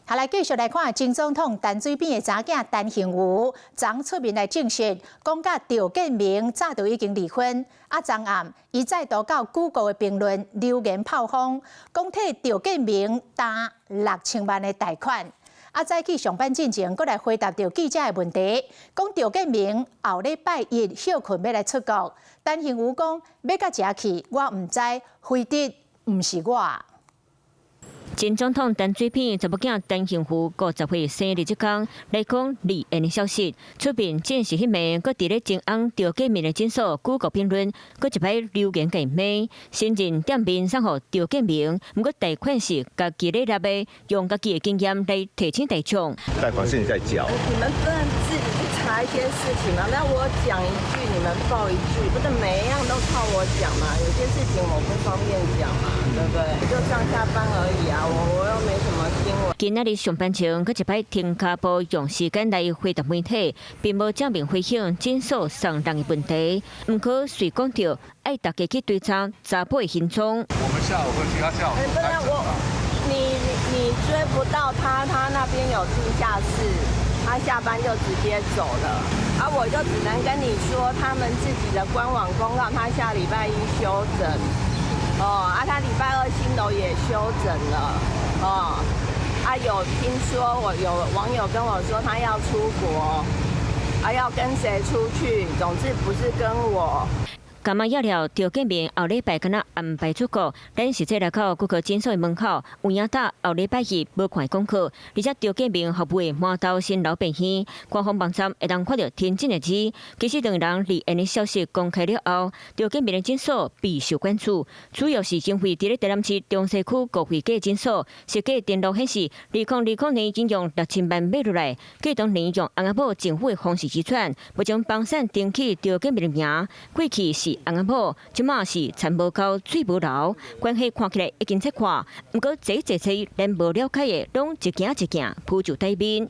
下來繼續來看前總統陳水扁的查囝陳幸妤，昨出面來證實，講甲趙建明早就已經離婚。昨暗伊再度到 Google 的評論留言炮轟，講替趙建明擔6000萬的貸款。早起上班進前，佫來回答到記者的問題，講趙建明後禮拜一休困要來出國。陳幸妤講要甲遮去，我唔知，非得唔是我。前總統陳水扁查某囝陳幸妤50歲生日這天來講離婚的消息，出面正是迄暝，佫佇咧前翁趙建明的診所 Google 評論，佫一擺留言給罵，新人店面送互趙建明，毋過貸款是家己咧立的，用家己的經驗來提醒大眾。貸款是你在繳。你們不能自己去查一些事情嗎？那我講一句，你們報一句，不是每一樣都靠我講嘛？有些事情我不方便講嘛，對不對？就上下班而已啊。我又沒什麼新聞。今仔日上班前，佫一擺停卡步用時間來回答媒體，並無正面回應診所送人的問題。毋過隨講到愛大家去追查查甫的行蹤。我們下午會去，他下午。不是你追不到他，他那邊有地下室，他下班就直接走了。我就只能跟你說，他們自己的官網公告，他下禮拜一休診。他禮拜二新樓也休診了，有聽說我有網友跟我說他要出國，要跟誰出去，總之不是跟我。柑仔要了趙建明後禮拜敢若安排出國，咱實際來到Google診所的門口，有影搭後禮拜日無看功課，而且趙建明服務的滿道新老病院，官方網站會當看到天真的字。其實兩人離婚的消息公開了後，趙建明的診所備受關注，主要是因為佇咧台南市中西區國會街診所，實價電腦顯示，2020年已經用6000萬買落來，計當年用翁仔某政府的方式支出，不將房產登記趙建明的名，過去是翁仔某，即馬是田無溝水無流，關係看起來已經切看，不過這咱無了解的，攏一件一件鋪就台面。